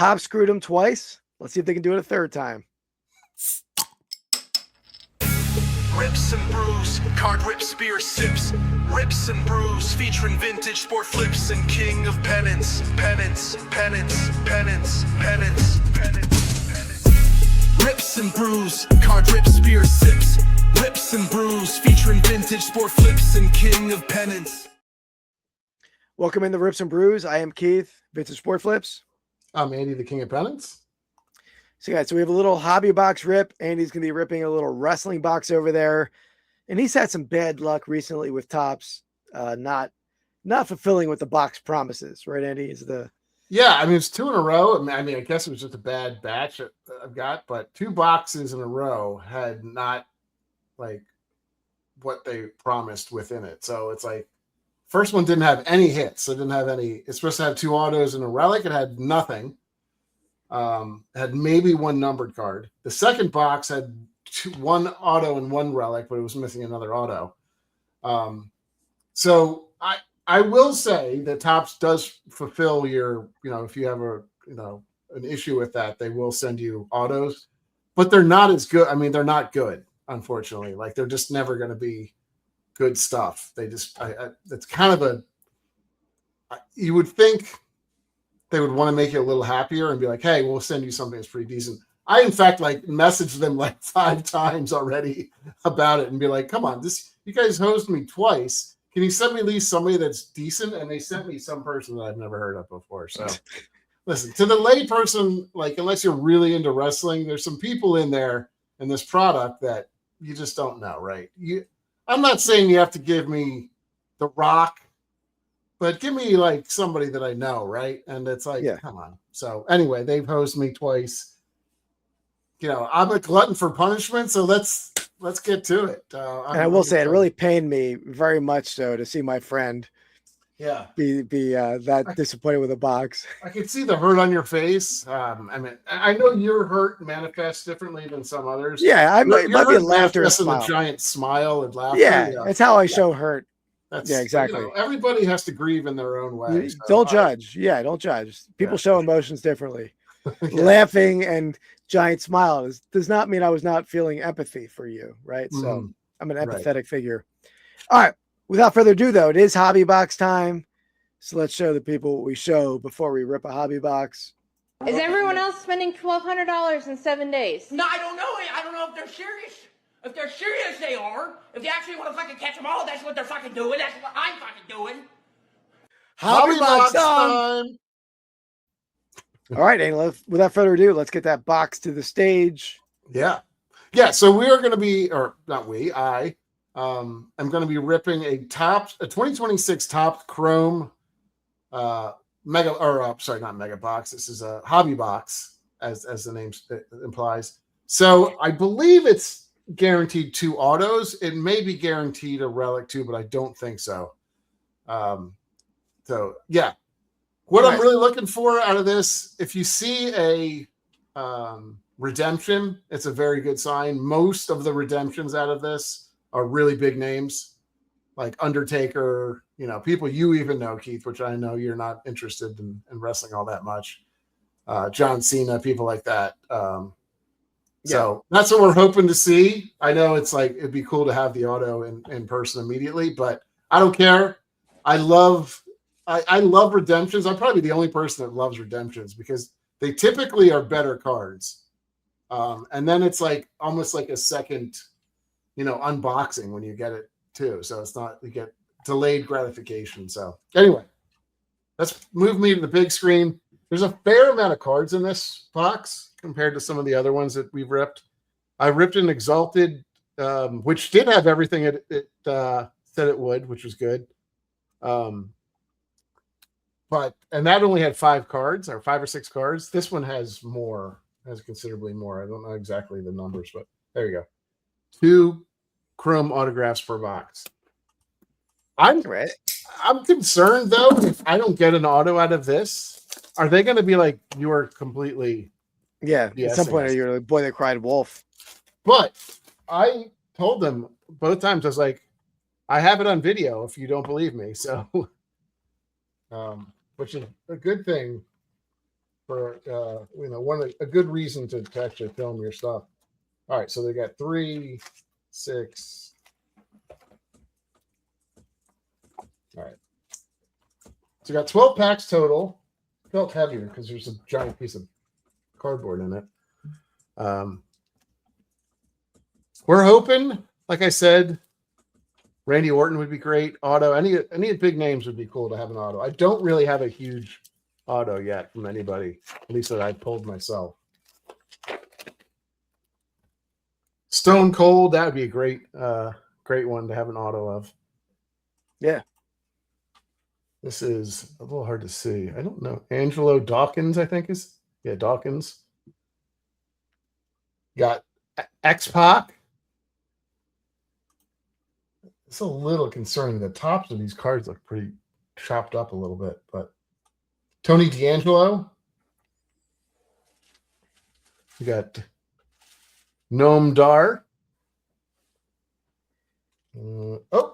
Hop screwed him twice. Let's see if they can do it a third time. Rips and brews, card rip spear sips. Rips and brews, featuring vintage sport flips and king of penance. Penance, penance, penance, penance, penance, penance. Rips and brews, card rip spear sips. Rips and brews, featuring vintage sport flips and king of penance. Welcome in the Rips and Brews. I am Keith, Vintage Sport Flips. I'm Andy, the King of Penance. So, guys, so we have a little hobby box rip. Andy's going to be ripping a little wrestling box over there. And he's had some bad luck recently with tops, not fulfilling what the box promises, right, Andy? Yeah, I mean, it's 2 in a row. I mean, I guess it was just a bad batch I've got, but 2 boxes in a row had not, like, what they promised within it. So it's like, first one didn't have any hits. It didn't have any. It's supposed to have 2 autos and a relic. It had nothing. Had maybe 1 numbered card. The second box had 1 auto and 1 relic, but it was missing another auto. So I will say that Topps does fulfill your, if you have an issue with that, they will send you autos, but they're not as good. I mean, they're not good, unfortunately. Like, they're just never going to be good stuff. They just, it's kind of you would think they would want to make you a little happier and be like, hey, we'll send you something that's pretty decent. I, in fact, messaged them 5 times already about it and be like, come on, you guys hosed me twice. Can you send me at least somebody that's decent? And they sent me some person that I've never heard of before. So listen, to the lay person, unless you're really into wrestling, there's some people in there in this product that you just don't know, right? I'm not saying you have to give me The Rock, but give me somebody that I know, right? And it's Come on. So anyway, they've hosted me twice. I'm a glutton for punishment, so let's get to it. And I will say, it really pained me very much so to see my friend be that disappointed with a box. I could see the hurt on your face. I mean, I know your hurt manifests differently than some others. Yeah, I might be a laughter smile. A giant smile and laughter. Yeah, that's how I show hurt. Exactly. Everybody has to grieve in their own way. So don't judge. Yeah, don't judge. People show emotions differently. Laughing and giant smile does not mean I was not feeling empathy for you, right? So I'm an empathetic figure. All right. Without further ado, though, it is hobby box time. So let's show the people what we show before we rip a hobby box. Is everyone else spending $1,200 in 7 days? No, I don't know. I don't know if they're serious. If they're serious, they are. If they actually want to fucking catch them all, that's what they're fucking doing. That's what I'm fucking doing. Hobby box time. All right, Andy, without further ado, let's get that box to the stage. Yeah. So we are going to be, or not we, I'm going to be ripping a 2026 Topps Chrome not mega box. This is a hobby box, as the name implies. So I believe it's guaranteed 2 autos. It may be guaranteed a relic too, but I don't think so. What I'm really looking for out of this, if you see a redemption, it's a very good sign. Most of the redemptions out of this are really big names, like Undertaker, people you even know, Keith, which I know you're not interested in wrestling all that much. John Cena, people like that. So that's what we're hoping to see. I know it's it'd be cool to have the auto in person immediately, but I don't care. I love redemptions. I'm probably the only person that loves redemptions because they typically are better cards. And then it's almost like a second, unboxing when you get it too. So it's not, you get delayed gratification. So anyway, let's move me to the big screen. There's a fair amount of cards in this box compared to some of the other ones that we've ripped. I ripped an Exalted, which did have everything it said it would, which was good. And that only had 5 cards, or 5 or 6 cards. This one has considerably more. I don't know exactly the numbers, but there you go. 2 Chrome autographs per box. I'm concerned though, if I don't get an auto out of this, are they going to be like, you are completely at some point you're like, boy that cried wolf. But I told them both times, I was like, I have it on video if you don't believe me. So which is a good thing. for a good reason to actually film your stuff. All right, so they got 3, 6. All right, so we got 12 packs total. Felt heavier because there's a giant piece of cardboard in it. We're hoping, like I said, Randy Orton would be great. Auto, any big names would be cool to have an auto. I don't really have a huge auto yet from anybody, at least that I pulled myself. Stone Cold, that would be a great one to have an auto of. Yeah. This is a little hard to see. I don't know. Angelo Dawkins, I think is. Yeah, Dawkins. Got X-Pac. It's a little concerning. The tops of these cards look pretty chopped up a little bit, but Tony D'Angelo. You got Noam Dar.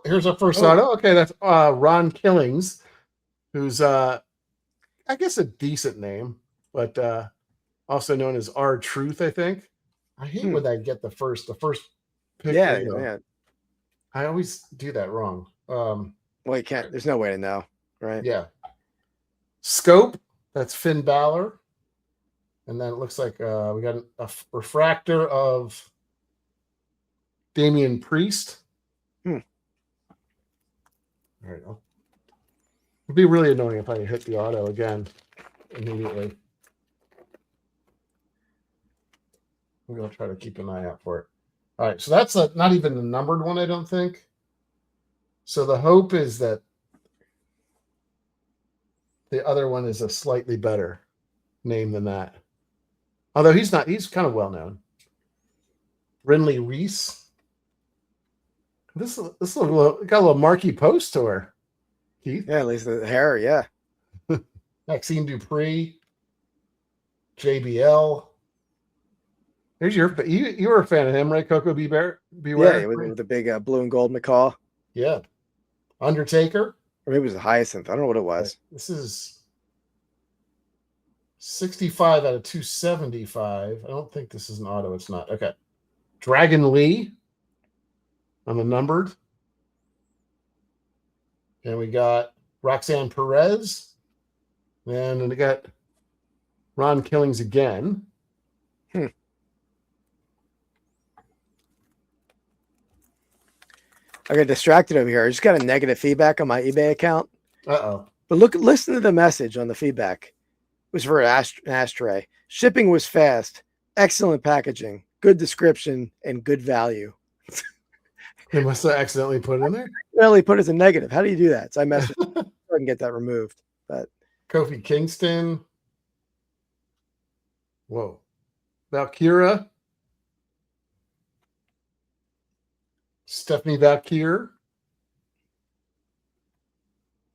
Here's our first auto. Okay, that's Ron Killings, who's I guess a decent name, but also known as R-Truth, I think. I hate when I get the first pick. Yeah. I always do that wrong. Well, you can't. There's no way to know, right? Yeah. Scope. That's Finn Balor. And then it looks like we got a refractor of Damian Priest. All right. It'd be really annoying if I hit the auto again immediately. I'm going to try to keep an eye out for it. All right. So that's not even the numbered one, I don't think. So the hope is that the other one is a slightly better name than that. Although he's kind of well known. Renly Reese. This got a little Marquee Post tour. Keith. Yeah, at least the hair, yeah. Maxine Dupree. JBL. Here's you were a fan of him, right? Coco Beware? Yeah, with the big blue and gold macaw. Yeah. Undertaker. Or maybe it was a hyacinth. I don't know what it was. This is 65 out of 275. I don't think this is an auto. It's not. Okay. Dragon Lee on the numbered. And we got Roxanne Perez. And we got Ron Killings again. I got distracted over here. I just got a negative feedback on my eBay account. Uh-oh. But listen to the message on the feedback. It was for an ashtray. Shipping was fast. Excellent packaging. Good description and good value. They must have accidentally put it in there. Really put it as a negative. How do you do that? So I messaged so I can get that removed. But Kofi Kingston. Whoa. Valkyra. Stephanie Valkyr.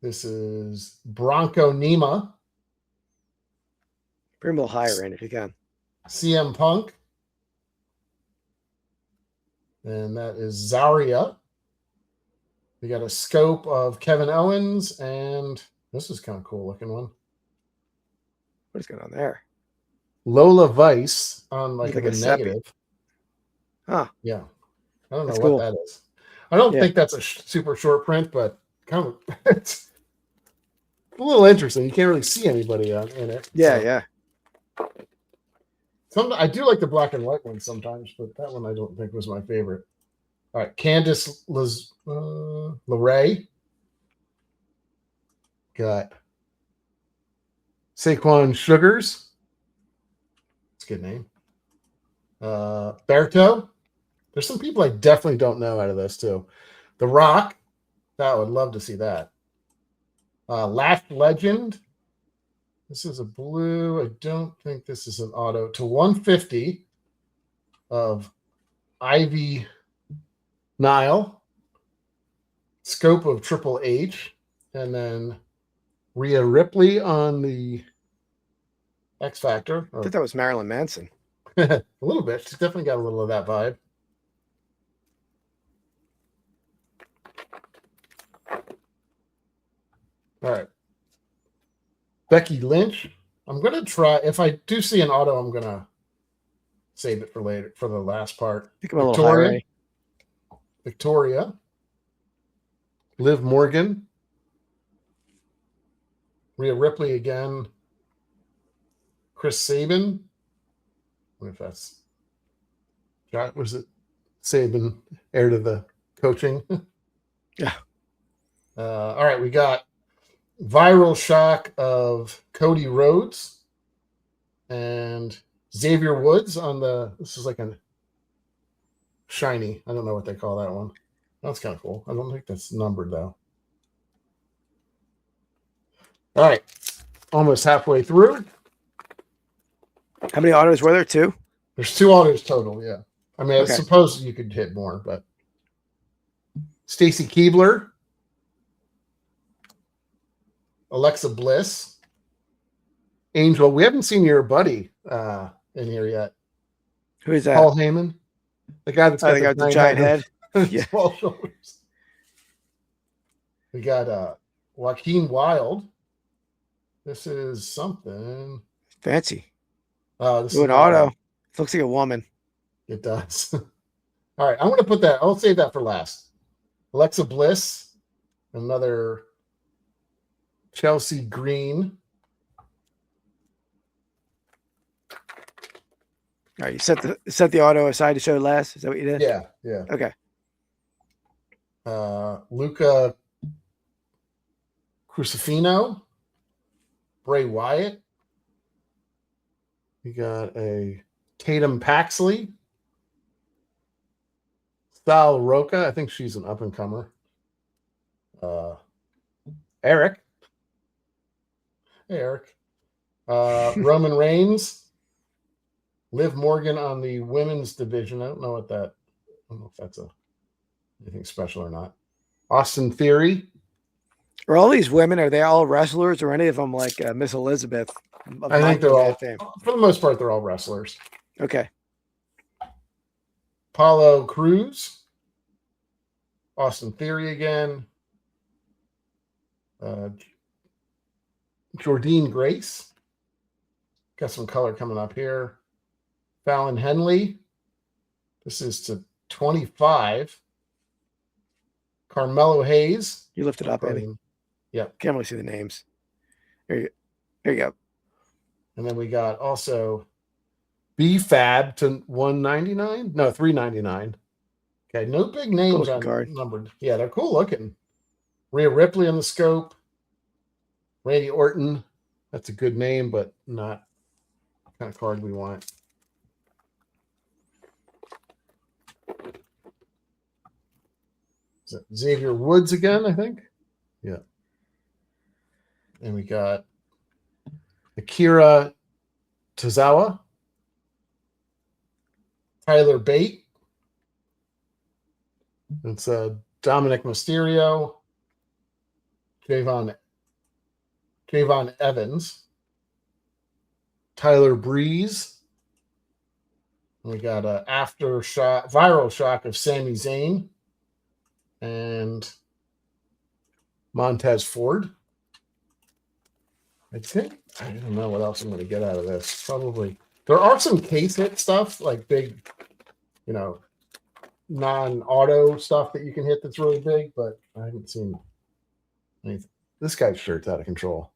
This is Bronco Nima. bring a little higher in if you can. CM Punk. And that is Zarya. We got a scope of Kevin Owens, and this is kind of cool looking one. What is going on there? Lola Vice on like a sepia. negative. Huh. Yeah. I don't know That's what cool. that is. I don't think that's a super short print, but kind of it's a little interesting. You can't really see anybody in it. Yeah. I do like the black and white one sometimes, but that one I don't think was my favorite. All right, Candice LeRae. Got Saquon Sugars. That's a good name. Berto. There's some people I definitely don't know out of this too. The Rock. I would love to see that. Laugh Legend. This is a blue. I don't think this is an auto. To 150 of Ivy Nile. Scope of Triple H. And then Rhea Ripley on the X Factor. I thought that was Marilyn Manson. A little bit. She's definitely got a little of that vibe. All right. Becky Lynch. I'm gonna try. If I do see an auto, I'm gonna save it for later for the last part. I think I'm a little high, Ray. Victoria, Liv Morgan, Rhea Ripley again, Chris Sabin. What if that's was it Sabin, heir to the coaching? Yeah. All right, we got Viral Shock of Cody Rhodes and Xavier Woods on the. This is like a shiny. I don't know what they call that one. That's kind of cool. I don't think that's numbered though. All right, almost halfway through. How many autos were there? 2? There's 2 autos total. Yeah, I mean, Okay. I suppose you could hit more, but Stacy Keibler, Alexa Bliss, Angel. We haven't seen your buddy in here yet. Who is that? Paul Heyman, the guy that's got the giant head. Yeah. Small shoulders. We got Joaquin Wilde. This is something Fancy. This Ooh, is an auto. It looks like a woman. It does. All right, I'm going to put that. I'll save that for last. Alexa Bliss, another Chelsea Green. All right, you set the auto aside to show last. Is that what you did? Yeah, yeah. Okay. Luca Crucifino, Bray Wyatt. We got a Tatum Paxley, Sal Roca. I think she's an up and comer. Eric. Hey, Eric. Roman Reigns, Liv Morgan on the women's division. I don't know if that's anything special or not. Austin Theory. Are all these women, are they all wrestlers or any of them like Miss Elizabeth? I think they're all, for the most part, they're all wrestlers. Okay. Paulo Cruz, Austin Theory again, Jordine Grace, got some color coming up here. Fallon Henley, this is to 25. Carmelo Hayes. You lift it up, Eddie. Yep. Can't really see the names. There you go. And then we got also B-Fab to 199. No, 399. Okay, no big names on card. numbered. Yeah, they're cool looking. Rhea Ripley on the scope. Randy Orton. That's a good name, but not the kind of card we want. Is it Xavier Woods again, I think? Yeah. And we got Akira Tozawa, Tyler Bate. It's Dominic Mysterio, Javon Evans, Tyler Breeze. And we got a viral shock of Sami Zayn and Montez Ford. I don't know what else I'm going to get out of this. Probably there are some case hit stuff, like big, non-auto stuff that you can hit that's really big, but I haven't seen anything. This guy's shirt's out of control.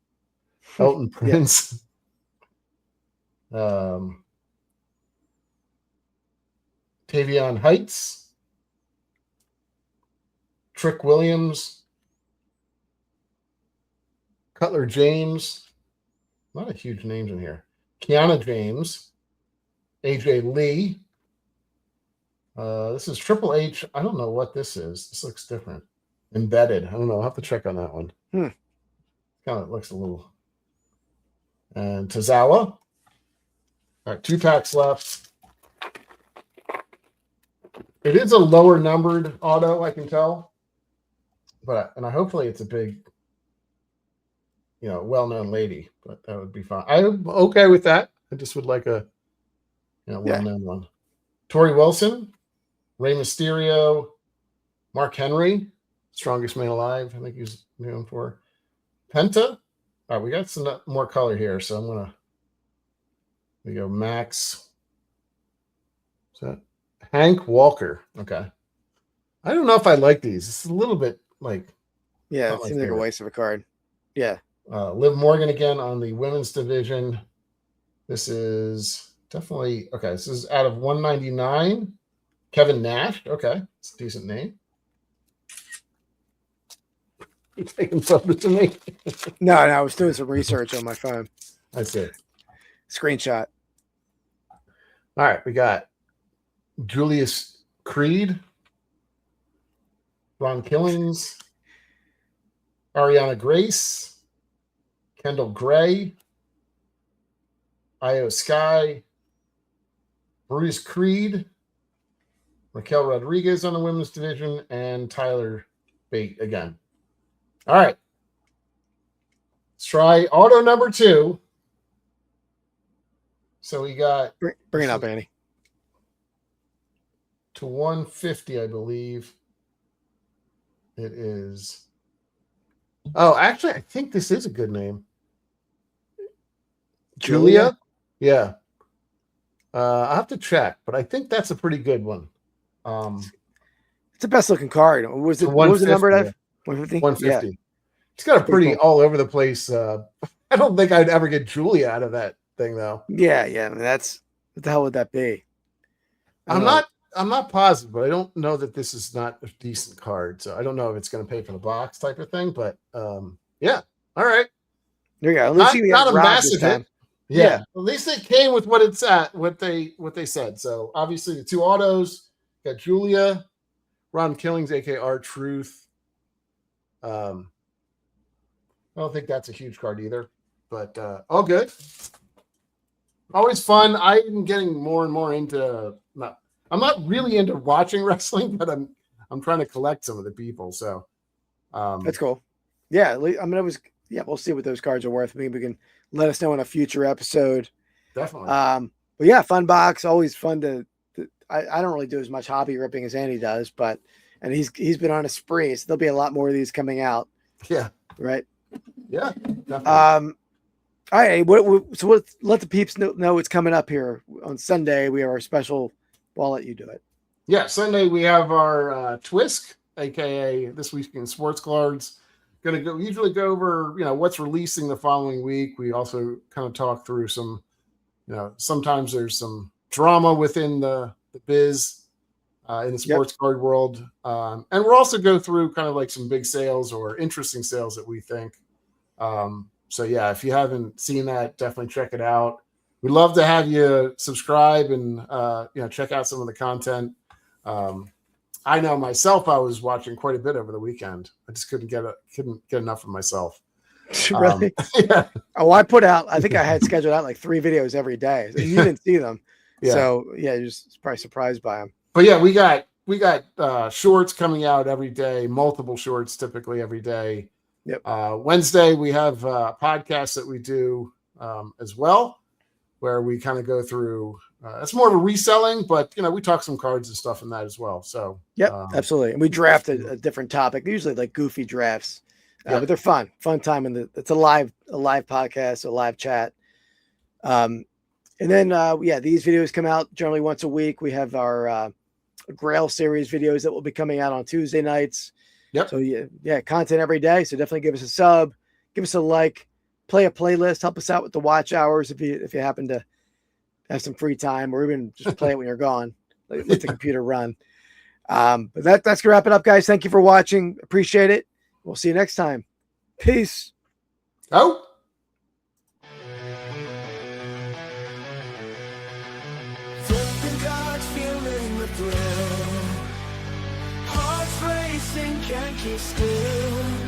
Elton Prince. Tavion Heights. Trick Williams. Cutler James. A lot of huge names in here. Kiana James. AJ Lee. This is Triple H. I don't know what this is. This looks different. Embedded. I don't know. I'll have to check on that one. Kind of looks a little. And Tozawa. All right, 2 packs left. It is a lower numbered auto, I can tell. And hopefully it's a big, well-known lady, but that would be fine. I'm okay with that. I just would like a, well-known one. Tori Wilson, Rey Mysterio, Mark Henry, strongest man alive. I think he's known for Penta. All right, we got some more color here, so I'm gonna We go Max. Is that Hank Walker? Okay. I don't know if I like these. It's a little bit like. Yeah, not it my seems like a favorite. waste of a card. Yeah. Liv Morgan again on the women's division. This is definitely okay. This is out of 199. Kevin Nash. Okay, it's a decent name. You taking photos of me? No, I was doing some research on my phone. I see. Screenshot. All right, we got Julius Creed, Ron Killings, Ariana Grace, Kendall Gray, Io Sky, Bruce Creed, Raquel Rodriguez on the women's division, and Tyler Bate again. All right. Let's try auto number 2. So we got Bring it up, Andy. to 150, I believe. It is. Oh, actually, I think this is a good name. Julia? Yeah. I'll have to check, but I think that's a pretty good one. It's the best looking card. What was the number? 150? 150. Yeah. It's got a pretty cool. all over the place. I don't think I'd ever get Julia out of that thing, though. Yeah. I mean, what the hell would that be? I'm not positive, but I don't know that this is not a decent card. So I don't know if it's going to pay for the box type of thing, but yeah. All right. There you go. Let's see. Not a massive hit. Yeah. At least it came with what it's at, what they said. So obviously the 2 autos got Julia, Ron Killings, aka R-Truth. I don't think that's a huge card either, but all good. Always fun. I'm getting more and more into. I'm not really into watching wrestling, but I'm trying to collect some of the people. So that's cool. Yeah, I mean, we'll see what those cards are worth. Maybe we can let us know in a future episode. Definitely. But yeah, fun box. Always fun to I don't really do as much hobby ripping as Andy does, and he's been on a spree, so there'll be a lot more of these coming out. Yeah. Right. Yeah. Definitely. All right. What? Let the peeps know what's coming up here on Sunday. We have our special. Well, I'll let you do it. Yeah, Sunday we have our Twisk, aka This Week in Sports Cards. Going to usually go over what's releasing the following week. We also kind of talk through some, sometimes there's some drama within the biz in the sports card world, and we'll also go through kind of like some big sales or interesting sales that we think. So yeah, if you haven't seen that, definitely check it out. We'd love to have you subscribe and check out some of the content. I know myself, I was watching quite a bit over the weekend. I just couldn't get enough of myself. Really? Yeah. Oh, I think I had scheduled out like 3 videos every day. So you didn't see them. Yeah. So yeah, you're just probably surprised by them. But yeah, we got shorts coming out every day, multiple shorts typically every day. Yep. Wednesday we have podcasts that we do as well, where we kind of go through. It's more of a reselling, but we talk some cards and stuff in that as well. So yeah, absolutely. And we draft a different topic, usually like goofy drafts, but they're fun time. And it's a live podcast, a live chat. And then these videos come out generally once a week. We have our Grail series videos that will be coming out on Tuesday nights. Yep. So yeah, content every day. So definitely give us a sub, give us a like, play a playlist, help us out with the watch hours if you happen to have some free time, or even just play it when you're gone. Let the computer run. But that's gonna wrap it up, guys. Thank you for watching. Appreciate it. We'll see you next time. Peace. Oh. Flipping cards, feeling the thrill. Hearts racing, can't keep still.